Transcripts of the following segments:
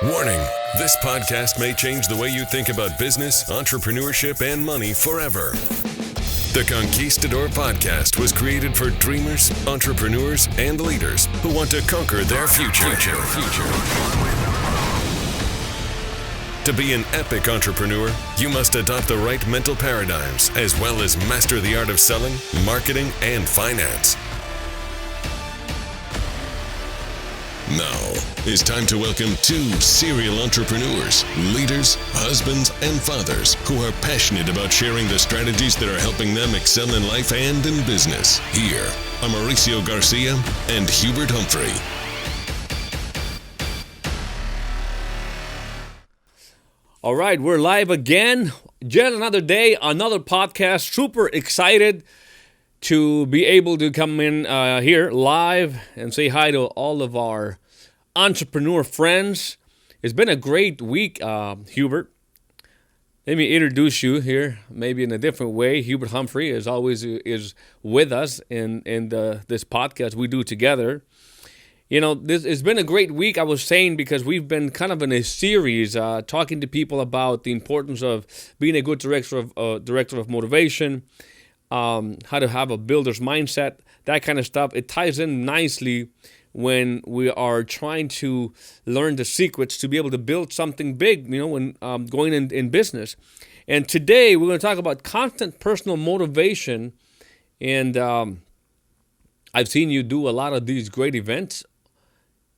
Warning, this podcast may change the way you think about business, entrepreneurship, and money forever. The Conquistador Podcast was created for dreamers, entrepreneurs, and leaders who want to conquer their future. To be an epic entrepreneur, you must adopt the right mental paradigms as well as master the art of selling, marketing, and finance. Now, it's time to welcome two serial entrepreneurs, leaders, husbands, and fathers who are passionate about sharing the strategies that are helping them excel in life and in business. Here are Mauricio Garcia and Hubert Humphrey. All right, we're live again. Yet another day, another podcast. Super excited to be able to come in here live and say hi to all of our entrepreneur friends. It's been a great week, Hubert. Let me introduce you here, maybe in a different way. Hubert Humphrey, as always, is with us in this podcast we do together. You know, this has been a great week, I was saying, because we've been kind of in a series talking to people about the importance of being a good director of motivation, how to have a builder's mindset, that kind of stuff. It ties in nicely when we are trying to learn the secrets to be able to build something big, you know, when going in business. And today we're going to talk about constant personal motivation. And I've seen you do a lot of these great events,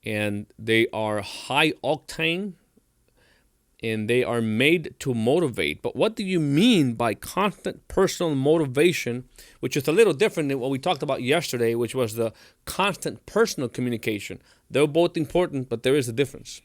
and they are high octane, and they are made to motivate. But what do you mean by constant personal motivation, which is a little different than what we talked about yesterday, which was the constant personal communication? They're both important, but there is a difference.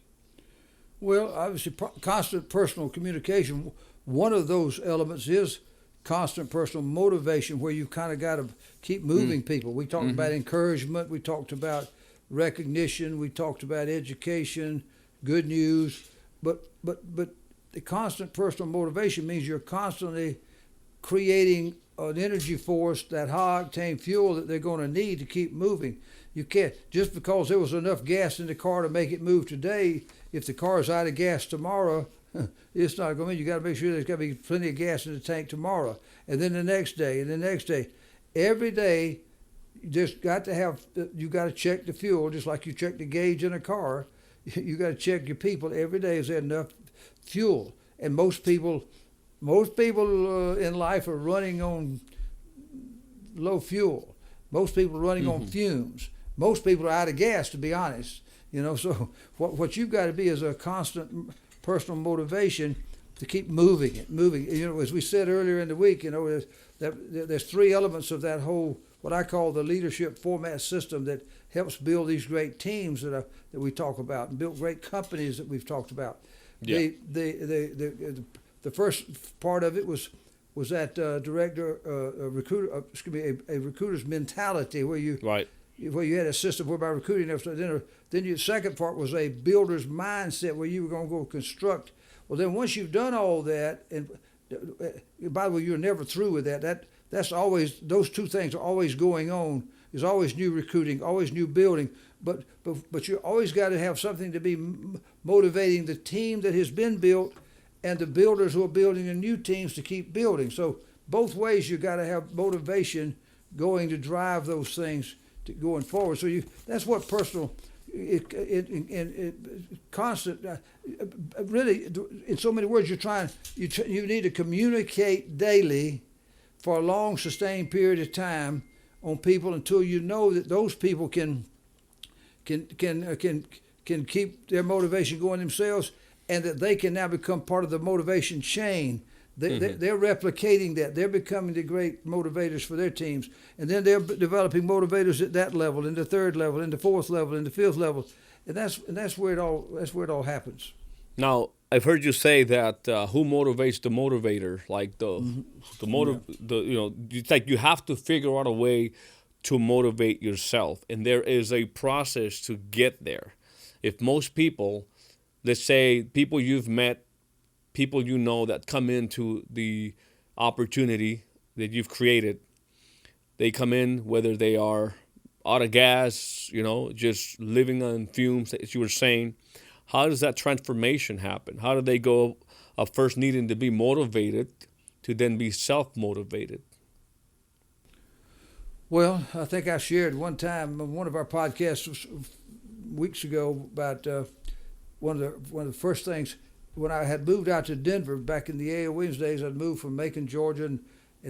Well, obviously, constant personal communication, one of those elements is constant personal motivation, where you kind of got to keep moving people. We talked about encouragement. We talked about recognition. We talked about education, good news. But the constant personal motivation means you're constantly creating an energy force, that high octane fuel that they're going to need to keep moving. You can't, just because there was enough gas in the car to make it move today, if the car is out of gas tomorrow, it's not going to. You got to make sure there's got to be plenty of gas in the tank tomorrow, and then the next day, and the next day. Every day, you just got to have. You got to check the fuel, just like you check the gauge in a car. You got to check your people every day. Is there enough fuel? And most people in life are running on low fuel. Most people are running on fumes. Most people are out of gas, to be honest. You know, so what you've got to be is a constant personal motivation to keep moving it. You know, as we said earlier in the week, you know, there's three elements of that whole, what I call the leadership format system, that helps build these great teams that we talk about, and build great companies that we've talked about. Yeah. The first part of it was that a recruiter's mentality, where you had a system whereby recruiting. Then the second part was a builder's mindset, where you were going to go construct. Well, then once you've done all that, and by the way, you're never through with that. That's always, those two things are always going on. There's always new recruiting, always new building, but you always got to have something to be motivating the team that has been built, and the builders who are building the new teams to keep building. So both ways you got to have motivation going to drive those things to going forward. So that's what personal, constant. Really, in so many words, you need to communicate daily for a long, sustained period of time on people, until you know that those people can keep their motivation going themselves, and that they can now become part of the motivation chain. They're replicating that. They're becoming the great motivators for their teams, and then they're developing motivators at that level, in the third level, in the fourth level, in the fifth level, and that's where it all happens. Now, I've heard you say that who motivates the motivator? Like it's like you have to figure out a way to motivate yourself, and there is a process to get there. If most people, let's say people you've met, people you know that come into the opportunity that you've created, they come in whether they are out of gas, just living on fumes, as you were saying, how does that transformation happen? How do they go of first needing to be motivated to then be self-motivated? Well, I think I shared one time on one of our podcasts weeks ago about one of the first things when I had moved out to Denver back in the A.A. Williams days. I'd moved from Macon, Georgia, and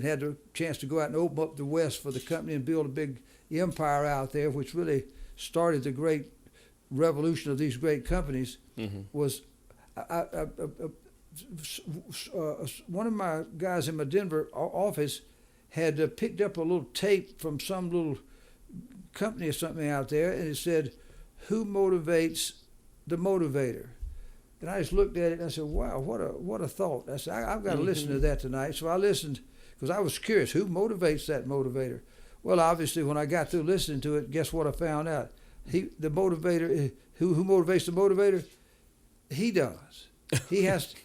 had the chance to go out and open up the West for the company and build a big empire out there, which really started the great revolution of these great companies. Was one of my guys in my Denver office had picked up a little tape from some little company or something out there, and it said, "Who motivates the motivator?" And I just looked at it and I said, "Wow, what a thought!" I said, "I've got to listen to that tonight." So I listened because I was curious, who motivates that motivator? Well, obviously, when I got through listening to it, guess what I found out? The motivator, who motivates the motivator? He does. He has.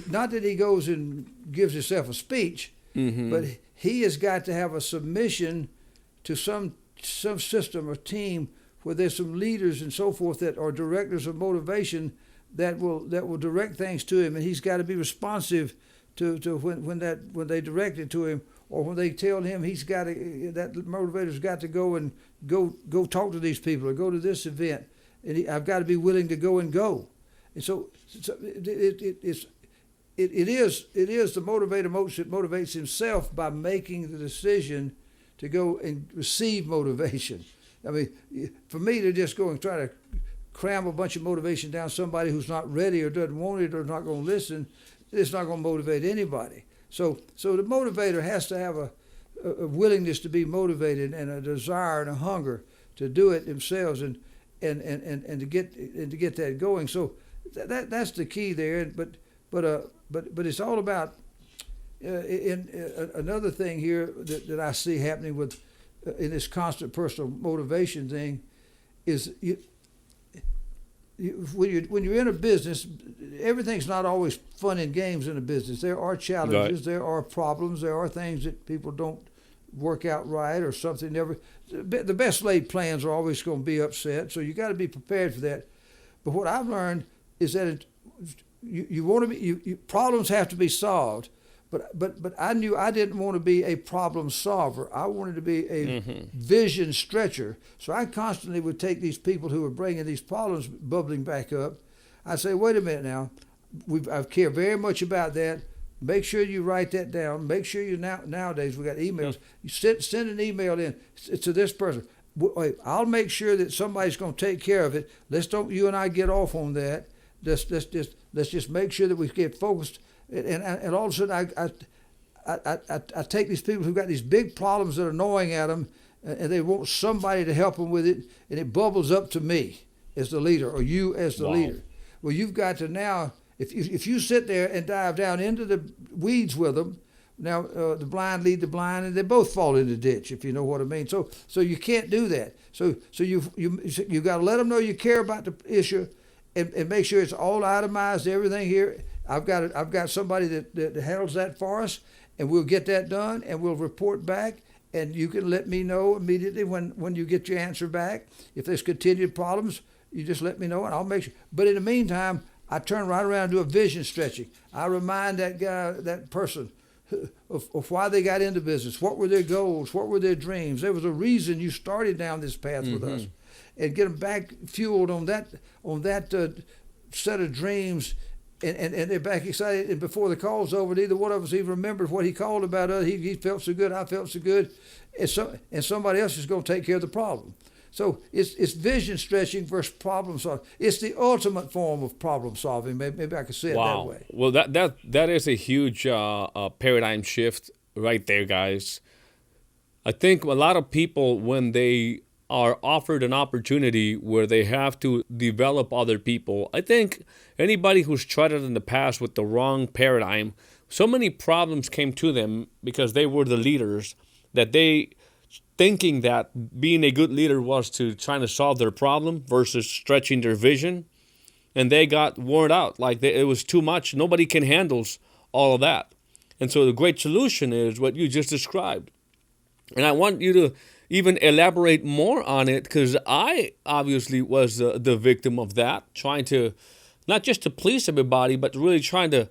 Not that he goes and gives himself a speech, but he has got to have a submission to some system or team where there's some leaders and so forth that are directors of motivation that will direct things to him, and he's got to be responsive to when they direct it to him, or when they tell him that motivator's got to go talk to these people or go to this event, and I've got to be willing to go. And so it is the motivator motivates himself by making the decision to go and receive motivation. I mean, for me to just go and try to cram a bunch of motivation down somebody who's not ready or doesn't want it or not going to listen, it's not going to motivate anybody. So the motivator has to have a willingness to be motivated and a desire and a hunger to do it themselves and to get that going. So that's the key there. But it's all about another thing here that I see happening with in this constant personal motivation thing is when you're in a business, everything's not always fun and games in a business. There are challenges, there are problems, there are things that people don't work out right or something. The best laid plans are always going to be upset, so you got to be prepared for that. But what I've learned is that you want to be problems have to be solved. But I knew I didn't want to be a problem solver. I wanted to be a vision stretcher. So I constantly would take these people who were bringing these problems bubbling back up. I'd say, wait a minute now. I care very much about that. Make sure you write that down. Make sure you nowadays we got emails. You send an email in to this person. Wait, I'll make sure that somebody's going to take care of it. Don't you and I get off on that. Let's just make sure that we get focused. And all of a sudden, I take these people who've got these big problems that are gnawing at them, and they want somebody to help them with it, and it bubbles up to me as the leader, or you as the leader. Well, you've got to now, if you sit there and dive down into the weeds with them, now the blind lead the blind, and they both fall in the ditch, if you know what I mean. So you can't do that. So you got to let them know you care about the issue, and make sure it's all itemized, everything here. I've got somebody that handles that for us, and we'll get that done, and we'll report back, and you can let me know immediately when you get your answer back. If there's continued problems, you just let me know, and I'll make sure. But in the meantime, I turn right around and do a vision stretching. I remind that person of why they got into business. What were their goals? What were their dreams? There was a reason you started down this path with us, and get them back fueled on that set of dreams. And they're back excited. And before the call's over, neither one of us even remembered what he called about us. He felt so good, I felt so good, and somebody else is going to take care of the problem. So it's vision stretching versus problem solving. It's the ultimate form of problem solving. Maybe I could say it that way. Well, that is a huge paradigm shift right there, guys. I think a lot of people, when they are offered an opportunity where they have to develop other people, I think anybody who's tried it in the past with the wrong paradigm, so many problems came to them because they were the leaders, that they thinking that being a good leader was to trying to solve their problem versus stretching their vision, and they got worn out. Like it was too much. Nobody can handle all of that. And so the great solution is what you just described. And I want you to even elaborate more on it? Because I obviously was the victim of that, trying to not just to please everybody, but really trying to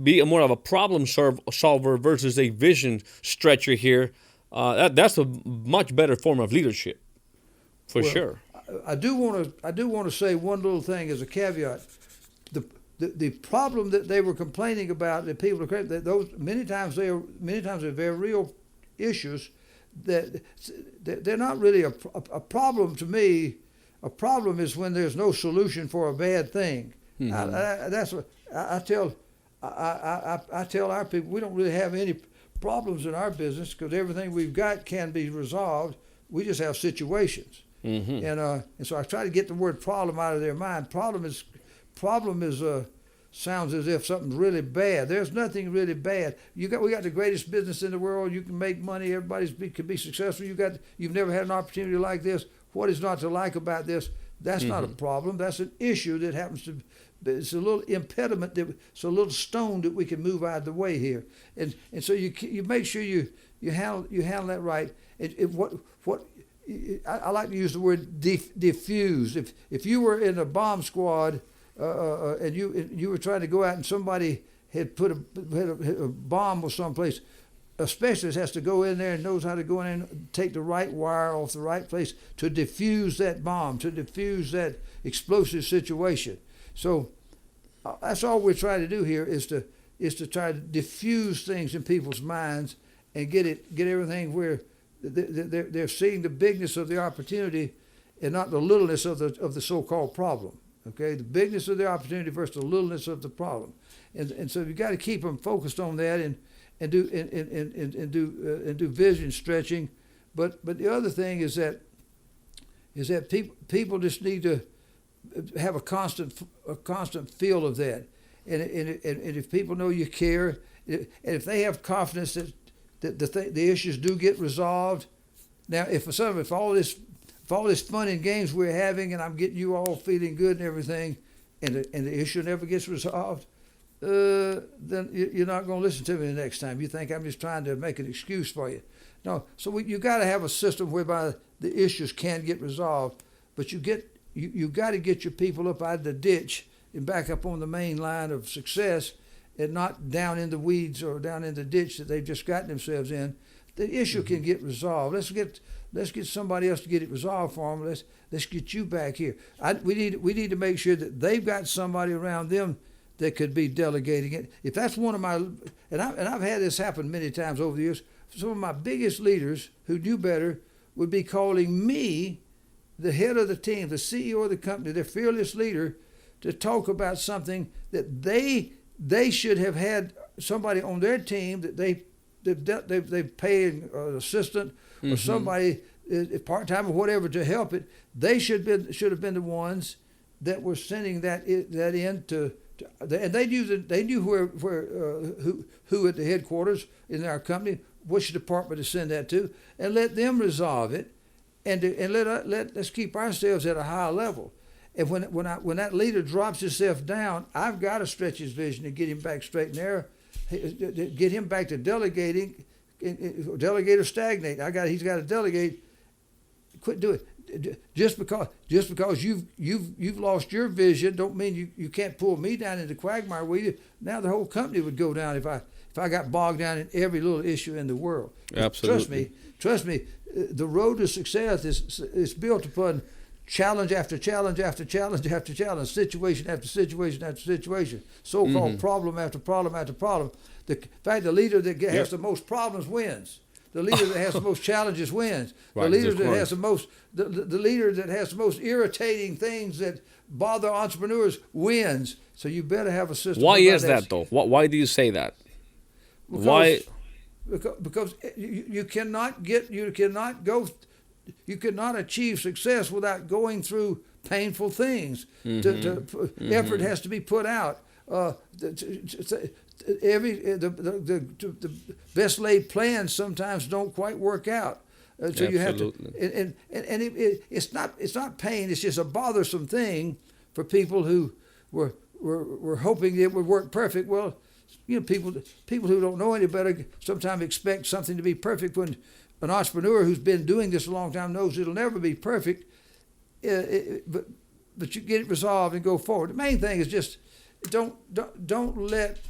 be more of a problem solver versus a vision stretcher here. That's a much better form of leadership, for sure. I do want to say one little thing as a caveat. The problem that they were complaining about, that people are that those many times they're very real issues. That they're not really a problem to me. A problem is when there's no solution for a bad thing. Mm-hmm. That's what I tell our people. We don't really have any problems in our business because everything we've got can be resolved. We just have situations, and so I try to get the word problem out of their mind. Problem is sounds as if something's really bad. There's nothing really bad. We got the greatest business in the world. You can make money. Everybody can be successful. You've never had an opportunity like this. What is not to like about this? That's not a problem. That's an issue that happens to. It's a little impediment. It's a little stone that we can move out of the way here. And so you make sure you handle that right. I like to use the word diffuse. If you were in a bomb squad and you were trying to go out and somebody had put a bomb or someplace, a specialist has to go in there and knows how to go in and take the right wire off the right place to diffuse that bomb, to diffuse that explosive situation. So that's all we're trying to do here is to try to diffuse things in people's minds and get everything where they're seeing the bigness of the opportunity and not the littleness of the so-called problem. Okay, the bigness of the opportunity versus the littleness of the problem, and so you got to keep them focused on that and do vision stretching, but the other thing is that people just need to have a constant feel of that, and if people know you care, and if they have confidence that the issues do get resolved. Now, if all this fun and games we're having, and I'm getting you all feeling good and everything, and the issue never gets resolved, then you're not going to listen to me the next time. You think I'm just trying to make an excuse for you. No, so you got to have a system whereby the issues can get resolved, but you got to get your people up out of the ditch and back up on the main line of success, and not down in the weeds or down in the ditch that they've just gotten themselves in. The issue can get resolved. Let's get somebody else to get it resolved for them. Let's get you back here. We need to make sure that they've got somebody around them that could be delegating it. If that's one of my, and I've had this happen many times over the years. Some of my biggest leaders who knew better would be calling me, the head of the team, the CEO of the company, their fearless leader, to talk about something that they should have had somebody on their team that they've paid an assistant or somebody part-time or whatever to help it. They should have been the ones that were sending that in to and they knew who at the headquarters in our company, which department to send that to, and let them resolve it, and let's keep ourselves at a high level. And when that leader drops himself down, I've got to stretch his vision and get him back straight and narrow, get him back to delegating, delegate or stagnate. He's got to delegate. Quit doing it. Just because you've lost your vision, don't mean you can't pull me down into the quagmire with you. Now the whole company would go down if I got bogged down in every little issue in the world. Absolutely. Trust me. The road to success is built upon challenge after challenge after challenge after challenge, situation after situation after situation, so-called problem after problem after problem. In fact, the leader that has the most problems wins. The leader that has the most challenges wins. Right, the leader that has the most irritating things that bother entrepreneurs wins. So you better have a system. Why is that though? Why do you say that? Why? Because you cannot achieve success without going through painful things. Effort has to be put out. The best laid plans sometimes don't quite work out. So you have to, and it's not pain. It's just a bothersome thing for people who were hoping it would work perfect. Well, people who don't know any better sometimes expect something to be perfect an entrepreneur who's been doing this a long time knows it'll never be perfect, but you get it resolved and go forward. The main thing is just don't let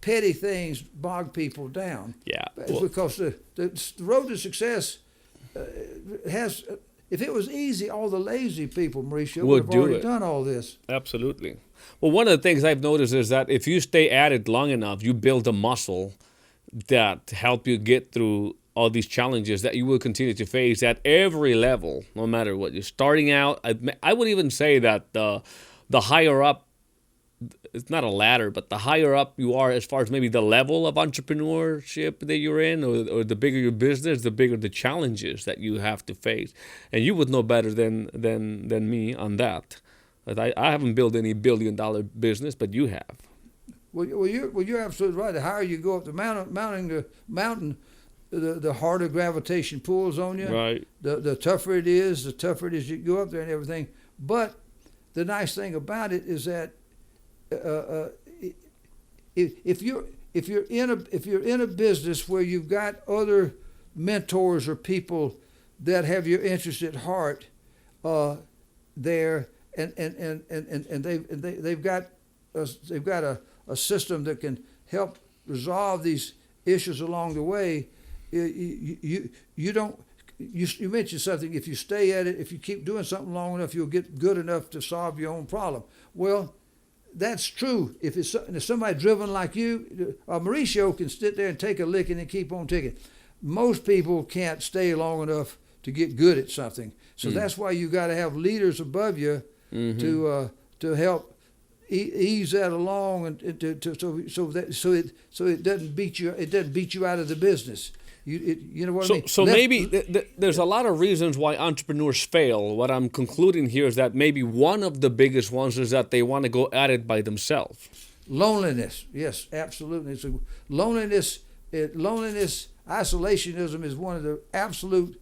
petty things bog people down. Yeah. Because the road to success has. If it was easy, all the lazy people, Mauricio, would have already done all this. Absolutely. Well, one of the things I've noticed is that if you stay at it long enough, you build a muscle that help you get through all these challenges that you will continue to face at every level, no matter what. You're starting out. I would even say that the higher up, it's not a ladder, but the higher up you are as far as maybe the level of entrepreneurship that you're in, or the bigger your business, the bigger the challenges that you have to face. And you would know better than me on that. But I haven't built any billion-dollar business, but you have. Well, you're absolutely right. The higher you go up the mountain, the harder gravitation pulls on you. Right. The tougher it is, you go up there and everything. But the nice thing about it is that if you're in a business where you've got other mentors or people that have your interest at heart, there and they've got a system that can help resolve these issues along the way. You mentioned something. If you stay at it, if you keep doing something long enough, you'll get good enough to solve your own problem. Well, that's true. If somebody driven like you, Mauricio can sit there and take a licking and keep on ticking. Most people can't stay long enough to get good at something. So that's why you got to have leaders above you to help ease that along, and so it doesn't beat you. It doesn't beat you out of the business. You know what I mean? So maybe there's a lot of reasons why entrepreneurs fail. What I'm concluding here is that maybe one of the biggest ones is that they want to go at it by themselves. Loneliness, yes, absolutely. So loneliness, isolationism is one of the absolute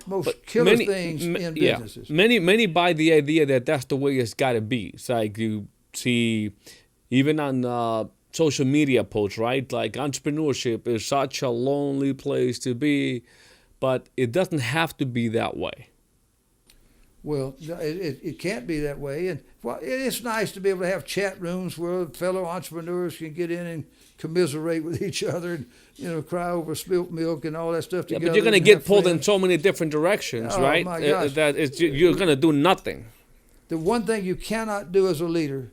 most killer things in businesses. Many buy the idea that that's the way it's got to be. It's like you see, even on social media posts, right? Like entrepreneurship is such a lonely place to be, but it doesn't have to be that way. Well, it can't be that way, and it's nice to be able to have chat rooms where fellow entrepreneurs can get in and commiserate with each other, and cry over spilt milk and all that stuff together. Yeah, but you're going to get pulled in so many different directions, right? My gosh. You're going to do nothing. The one thing you cannot do as a leader,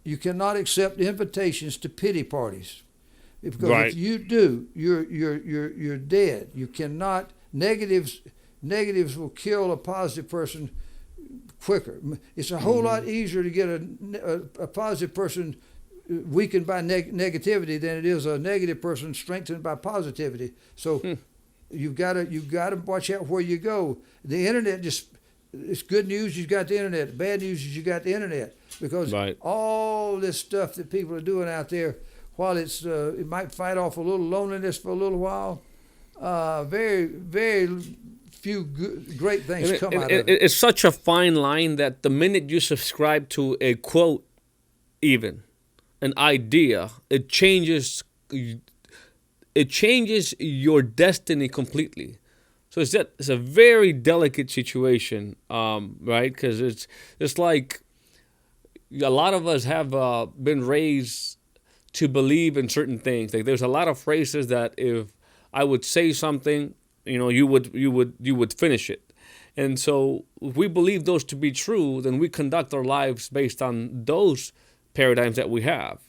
you cannot accept invitations to pity parties, because if you do, you're dead. You cannot. Negatives will kill a positive person quicker. It's a whole lot easier to get a positive person weakened by negativity than it is a negative person strengthened by positivity. So you've got to watch out where you go. The internet it's good news you got the internet. Bad news is you got the internet, because all this stuff that people are doing out there, while it might fight off a little loneliness for a little while, very, very few great things come out of it. It's such a fine line that the minute you subscribe to a quote, even an idea, it changes your destiny completely. So it's a very delicate situation, right? Because it's like a lot of us have been raised to believe in certain things. Like there's a lot of phrases that if I would say something, you would finish it. And so if we believe those to be true, then we conduct our lives based on those paradigms that we have.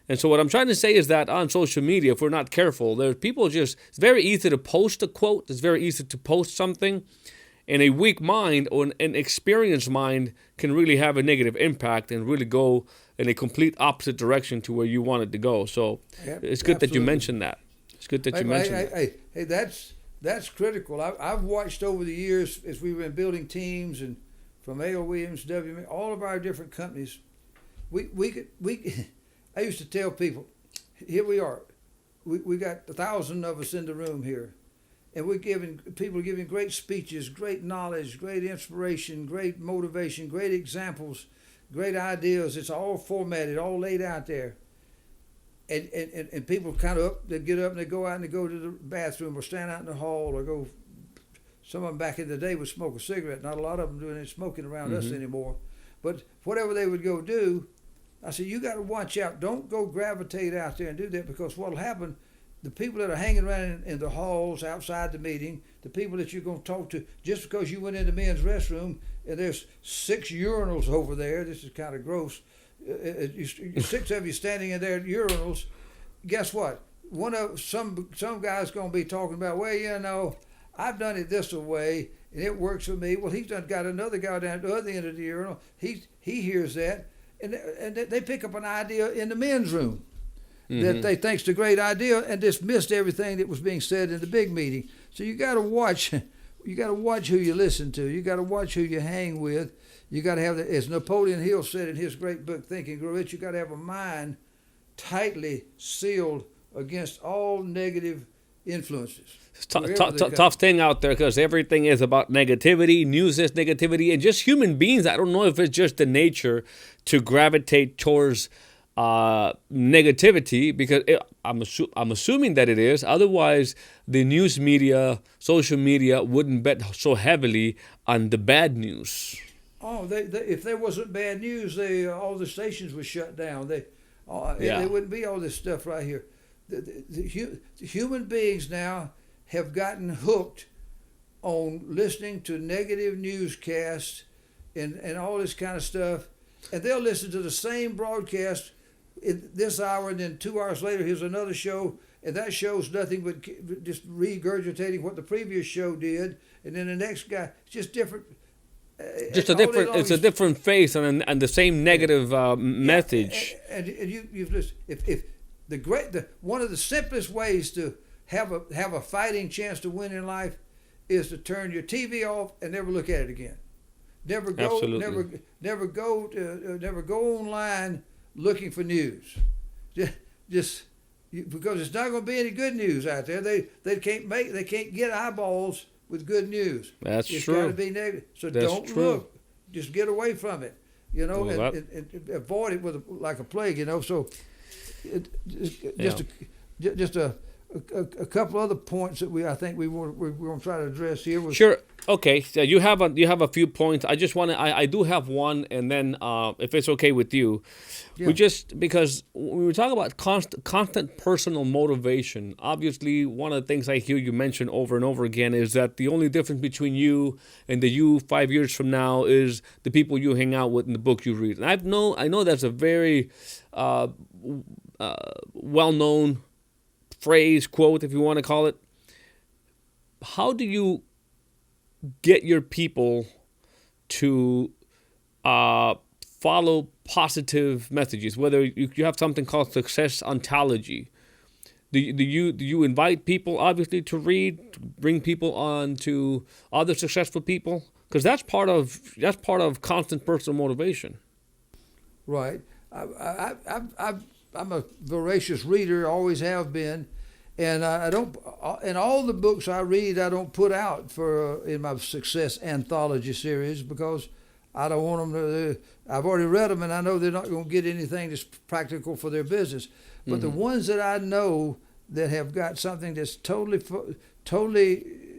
And so what I'm trying to say is that on social media, if we're not careful, there's people it's very easy to post a quote. It's very easy to post something. And a weak mind or an experienced mind can really have a negative impact and really go in a complete opposite direction to where you want it to go. So it's good that you mentioned that. It's good that you mentioned that. Hey, that's critical. I've watched over the years as we've been building teams, and from A.O. Williams, WM, all of our different companies, I used to tell people, here we are. We got 1,000 of us in the room here, and people are giving great speeches, great knowledge, great inspiration, great motivation, great examples, great ideas. It's all formatted, all laid out there. and people kind of they get up and they go out and they go to the bathroom or stand out in the hall or go. Some of them back in the day would smoke a cigarette. Not a lot of them doing any smoking around us anymore. But whatever they would go do, I said, you got to watch out. Don't go gravitate out there and do that, because what'll happen, the people that are hanging around in the halls outside the meeting, the people that you're going to talk to, just because you went in the men's restroom and there's 6 urinals over there, this is kind of gross, 6 of you standing in there at urinals, guess what? Some guy's going to be talking about, well, I've done it this way and it works for me. Well, he's got another guy down at the other end of the urinal. He hears that, and they pick up an idea in the men's room that they think's the great idea, and dismissed everything that was being said in the big meeting. So you got to watch. You got to watch who you listen to. You got to watch who you hang with. You got to have, as Napoleon Hill said in his great book, Think and Grow Rich, you got to have a mind tightly sealed against all negative influences. Tough thing out there, because everything is about negativity. News is negativity, and just human beings. I don't know if it's just the nature to gravitate towards negativity, because I'm assuming that it is. Otherwise, the news media, social media wouldn't bet so heavily on the bad news. Oh, if there wasn't bad news, all the stations would shut down. There wouldn't be all this stuff right here. The human beings now have gotten hooked on listening to negative newscasts and all this kind of stuff, and they'll listen to the same broadcast in this hour, and then 2 hours later here's another show, and that show's nothing but just regurgitating what the previous show did, and then the next guy, it's just different. It's a different face and the same negative message. And you've listened. If one of the simplest ways to have a fighting chance to win in life is to turn your TV off and never look at it again. Never go online looking for news. Because it's not going to be any good news out there. They can't get eyeballs with good news. That's true. It's got to be negative. So don't look. Just get away from it. And avoid it like a plague. So just a couple other points that I think we're going to try to address here. Sure. Okay. So you have a few points. I just want to. I do have one, and then if it's okay with you, because when we talk about constant personal motivation, obviously one of the things I hear you mention over and over again is that the only difference between you and the you 5 years from now is the people you hang out with and the book you read. And I know that's a very well-known phrase, quote, if you want to call it. How do you get your people to follow positive messages? Whether you have something called success ontology. Do you invite people, obviously, to read, to bring people on to other successful people? Because that's part of constant personal motivation. Right. I'm a voracious reader, always have been, and I don't. And all the books I read, I don't put out in my success anthology series, because I don't want them to. I've already read them, and I know they're not going to get anything that's practical for their business. But the ones that I know that have got something that's totally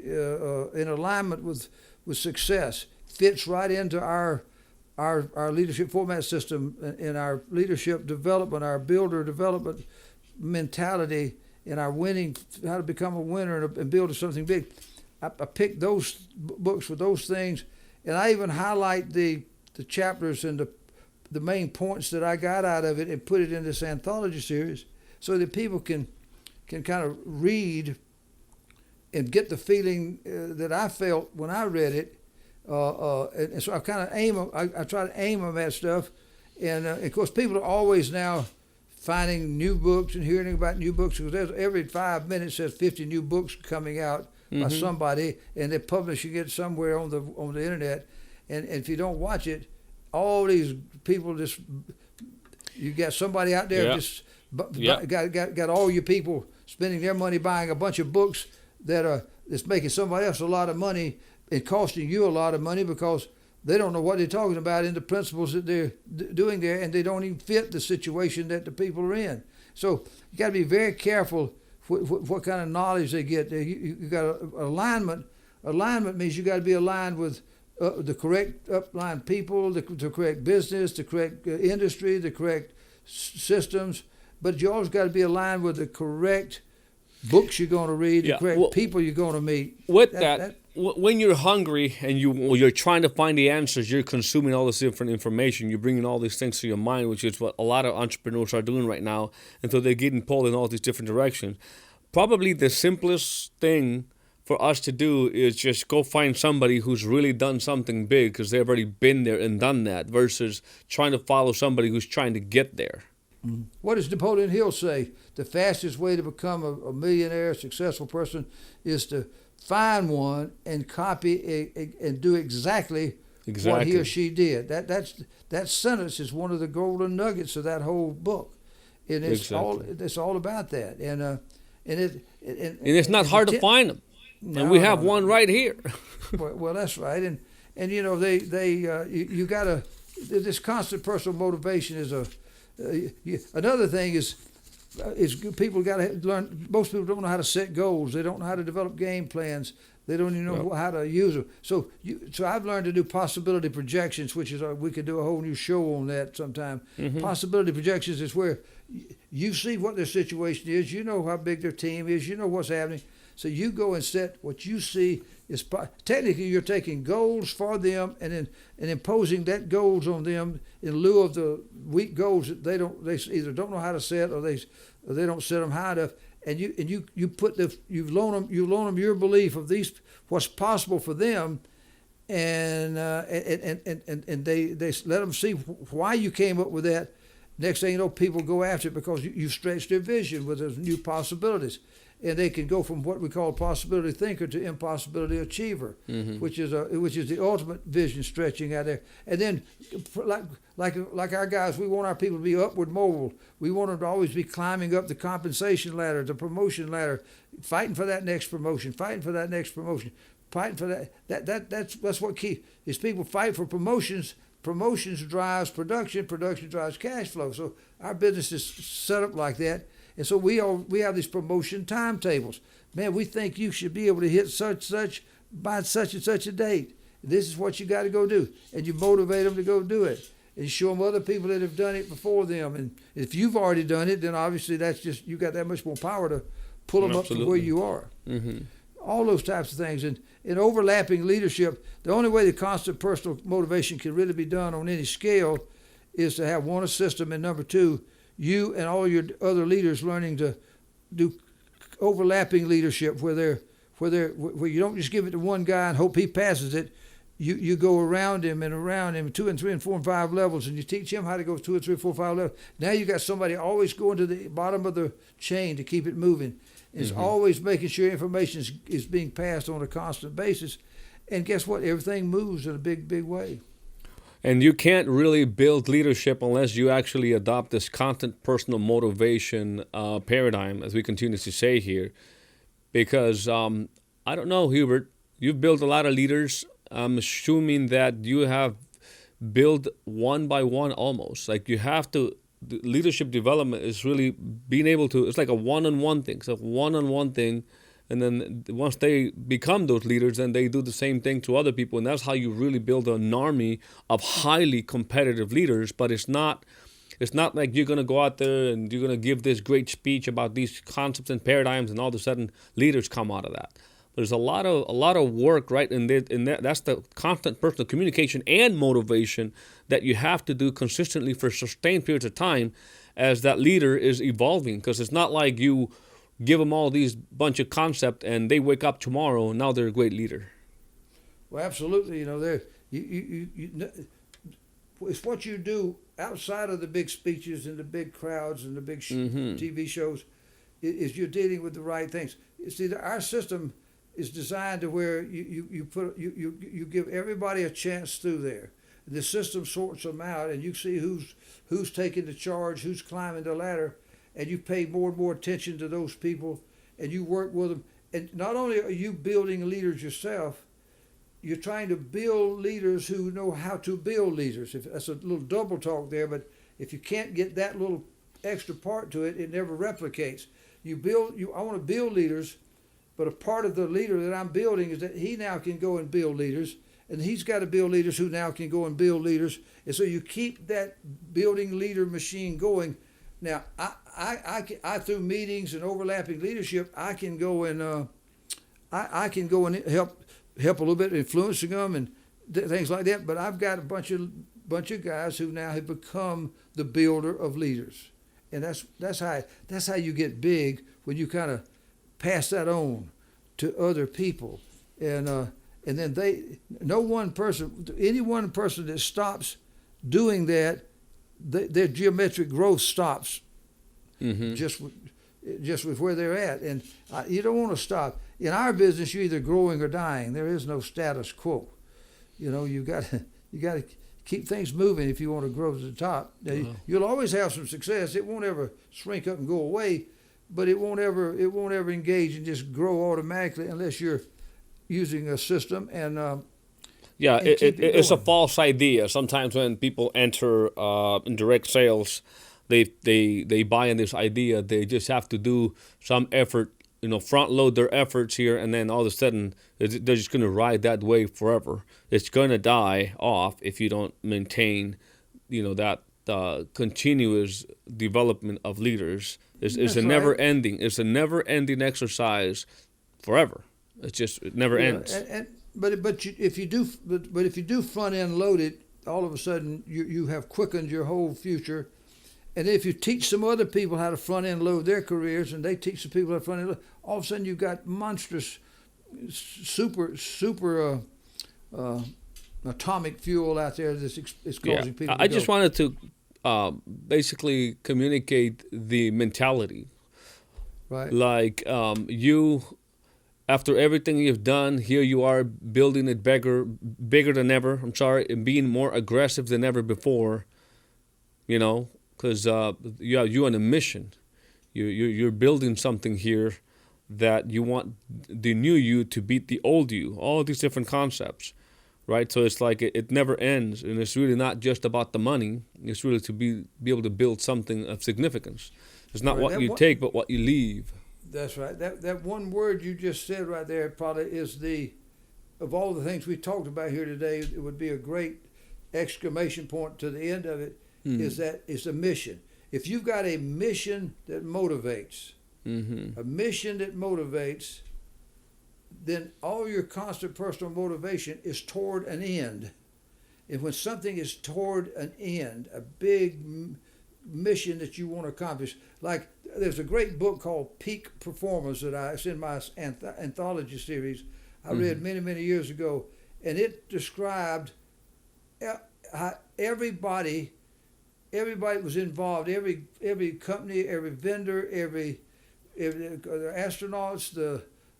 in alignment with success, fits right into our leadership format system, in our leadership development, our builder development mentality, in our winning, how to become a winner and build something big. I picked those books with those things, and I even highlight the chapters and the main points that I got out of it and put it in this anthology series, so that people can kind of read and get the feeling that I felt when I read it. And so I kind of I try to aim them at stuff, and of course people are always now finding new books and hearing about new books, because every 5 minutes there's 50 new books coming out by somebody, and they're publishing it somewhere on the internet, and if you don't watch it, all these people you got somebody out there got all your people spending their money buying a bunch of books that's making somebody else a lot of money and costing you a lot of money, because they don't know what they're talking about in the principles that they're doing there, and they don't even fit the situation that the people are in. So you got to be very careful what kind of knowledge they get. You got alignment. Alignment means you got to be aligned with the correct upline people, the correct business, the correct industry, the correct systems. But you always got to be aligned with the correct books you're going to read, the correct people you're going to meet. With when you're hungry and you're trying to find the answers, you're consuming all this different information. You're bringing all these things to your mind, which is what a lot of entrepreneurs are doing right now, until they're getting pulled in all these different directions. Probably the simplest thing for us to do is just go find somebody who's really done something big because they've already been there and done that, versus trying to follow somebody who's trying to get there. Mm-hmm. What does Napoleon Hill say? The fastest way to become a millionaire, successful person, is to find one and copy and do exactly what he or she did. That sentence is one of the golden nuggets of that whole book, and it's all about that. And it's not hard to find them. No, and we have one right here. well, that's right. And you know you gotta, this constant personal motivation is another thing is people got to learn. Most people don't know how to set goals. They don't know how to develop game plans. They don't even know how to use them. So I've learned to do possibility projections, which is we could do a whole new show on that sometime. Mm-hmm. Possibility projections is where you see what their situation is. You know how big their team is. You know what's happening. So you go and set what you see is technically you're taking goals for them and imposing that goals on them in lieu of the weak goals that they either don't know how to set or they don't set them high enough. And you loan them your belief of what's possible for them, and they let them see why you came up with that. Next thing you know, people go after it because you stretched their vision with those new possibilities. And they can go from what we call possibility thinker to impossibility achiever, mm-hmm. which is the ultimate vision stretching out there. And then, like our guys, we want our people to be upward mobile. We want them to always be climbing up the compensation ladder, the promotion ladder, fighting for that next promotion, fighting for that next promotion, fighting for that. That's what key is. People fight for promotions. Promotions drives production. Production drives cash flow. So our business is set up like that. And so we have these promotion timetables. Man, we think you should be able to hit such by such and such a date. This is what you got to go do. And you motivate them to go do it. And you show them other people that have done it before them. And if you've already done it, then obviously that's just, you got that much more power to pull them up to where you are. Mm-hmm. All those types of things. And in overlapping leadership, the only way the constant personal motivation can really be done on any scale is to have one, a system, and number two, you and all your other leaders learning to do overlapping leadership where you don't just give it to one guy and hope he passes it. You go around him 2 and 3 and 4 and 5 levels, and you teach him how to go 2 and 3, 4, 5 levels. Now you got somebody always going to the bottom of the chain to keep it moving. It's mm-hmm. always making sure information is being passed on a constant basis. And guess what? Everything moves in a big, big way. And you can't really build leadership unless you actually adopt this constant personal motivation paradigm, as we continue to say here. Because, I don't know, Hubert, you've built a lot of leaders. I'm assuming that you have built one by one almost. Like you have to, leadership development is really being able to, it's like a one-on-one thing. It's a one-on-one thing. And then once they become those leaders, then they do the same thing to other people. And that's how you really build an army of highly competitive leaders. But it's not like you're going to go out there and you're going to give this great speech about these concepts and paradigms, and all of a sudden leaders come out of that. There's a lot of work, right? And that's the constant personal communication and motivation that you have to do consistently for sustained periods of time as that leader is evolving. Because it's not like you give them all these bunch of concepts and they wake up tomorrow and now they're a great leader. Well, absolutely. You know, it's what you do outside of the big speeches and the big crowds and the big mm-hmm. TV shows. Is you're dealing with the right things. See, our system is designed to where you give everybody a chance through there. The system sorts them out, and you see who's taking the charge, who's climbing the ladder. And you pay more and more attention to those people, and you work with them. And not only are you building leaders yourself, you're trying to build leaders who know how to build leaders. That's a little double talk there, but if you can't get that little extra part to it, it never replicates. I want to build leaders, but a part of the leader that I'm building is that he now can go and build leaders, and he's got to build leaders who now can go and build leaders. And so you keep that building leader machine going. Now, I through meetings and overlapping leadership, I can go and help a little bit, influencing them and things like that. But I've got a bunch of guys who now have become the builder of leaders, and that's how you get big, when you kind of pass that on to other people, and then any one person that stops doing that, their geometric growth stops. Mm-hmm. Just with where they're at, and you don't want to stop. In our business, you're either growing or dying. There is no status quo. You got to keep things moving if you want to grow to the top. Now, you'll always have some success. It won't ever shrink up and go away, but it won't ever engage and just grow automatically unless you're using a system and. It's a false idea. Sometimes when people enter in direct sales, they buy in this idea they just have to do some effort, front load their efforts here, and then all of a sudden they're just going to ride that wave forever. It's going to die off if you don't maintain, that continuous development of leaders. It's a never ending. It's a never ending exercise forever. It never ends. But if you do front end load it, all of a sudden you have quickened your whole future. And if you teach some other people how to front end load their careers, and they teach the people how to front end load, all of a sudden you've got monstrous, super atomic fuel out there that's causing people. I just wanted to basically communicate the mentality, right? Like you. After everything you've done, here you are building it bigger than ever. And being more aggressive than ever before. Because you're on a mission. You're building something here that you want the new you to beat the old you. All these different concepts, right? So it's like it never ends, and it's really not just about the money. It's really to be able to build something of significance. It's not what you take, but what you leave. That's right. That one word you just said right there probably is of all the things we talked about here today, it would be a great exclamation point to the end of it, is that it's a mission. If you've got a mission that motivates, then all your constant personal motivation is toward an end. And when something is toward an end, a big mission that you want to accomplish, like there's a great book called Peak Performance it's in my anthology series I read many years ago, and it described how everybody was involved, every company, every vendor, every the astronauts,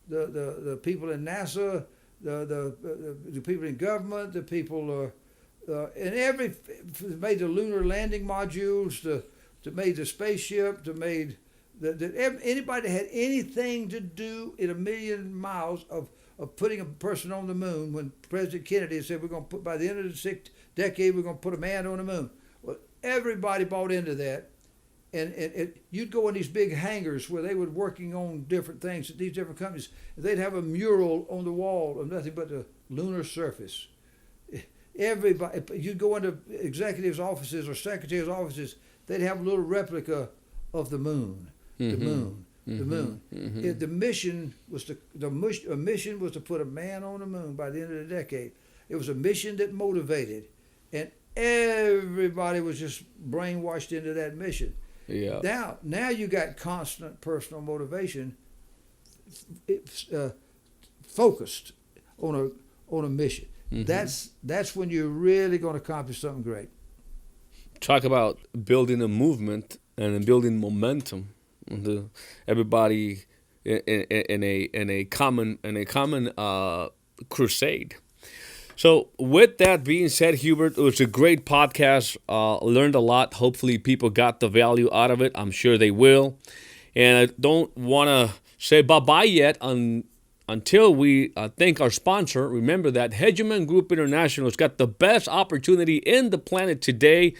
the people in NASA, the people in government, the people and made the lunar landing modules, to made the spaceship, to made anybody that had anything to do in a million miles of putting a person on the moon. When President Kennedy said by the end of the 6th decade we're going to put a man on the moon, well, everybody bought into that, and you'd go in these big hangars where they were working on different things at these different companies. They'd have a mural on the wall of nothing but the lunar surface. Everybody, you'd go into executives' offices or secretaries' offices, they'd have a little replica of the moon, the moon. The mission was to put a man on the moon by the end of the decade. It was a mission that motivated, and everybody was just brainwashed into that mission. Yeah. Now you got constant personal motivation, focused on a mission. That's when you're really going to accomplish something great. Talk about building a movement and building momentum. Everybody in a common crusade. So with that being said, Hubert, it was a great podcast. Learned a lot. Hopefully people got the value out of it. I'm sure they will. And I don't want to say bye-bye yet until we thank our sponsor. Remember that Hegemon Group International has got the best opportunity in the planet today.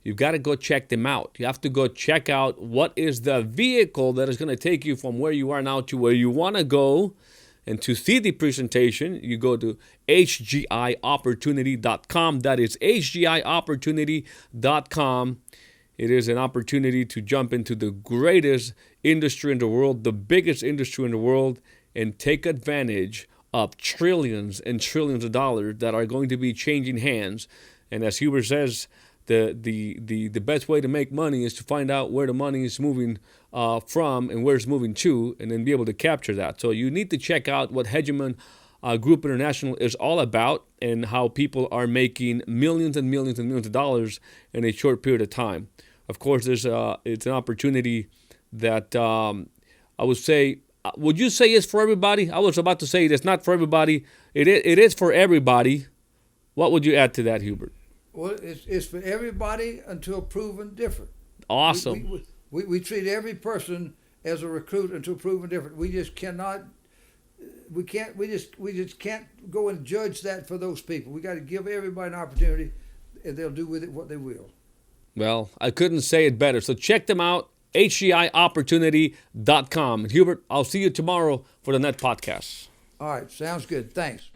you've got to go check them out. You have to go check out what is the vehicle that is going to take you from where you are now to where you want to go. And to see the presentation, you go to hgiopportunity.com. That is hgiopportunity.com. It is an opportunity to jump into the greatest industry in the world, the biggest industry in the world, and take advantage of trillions and trillions of dollars that are going to be changing hands. And as Hubert says, the best way to make money is to find out where the money is moving from and where it's moving to, and then be able to capture that. So you need to check out what Hegemon Group International is all about, and how people are making millions and millions and millions of dollars in a short period of time. Of course, it's an opportunity that I would say. Would you say it's for everybody? I was about to say it's not for everybody. It is for everybody. What would you add to that, Hubert? Well, it's for everybody until proven different. Awesome. We treat every person as a recruit until proven different. We just cannot. We just can't go and judge that for those people. We got to give everybody an opportunity, and they'll do with it what they will. Well, I couldn't say it better. So check them out, hgiopportunity.com. Hubert, I'll see you tomorrow for the Net Podcast. All right, sounds good. Thanks.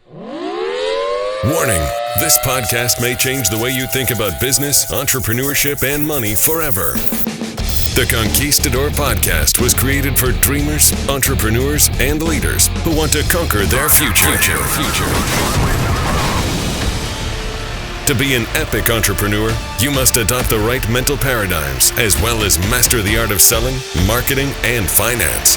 Warning, this podcast may change the way you think about business, entrepreneurship, and money forever. The Conquistador Podcast was created for dreamers, entrepreneurs, and leaders who want to conquer their future. To be an epic entrepreneur, you must adopt the right mental paradigms as well as master the art of selling, marketing, and finance.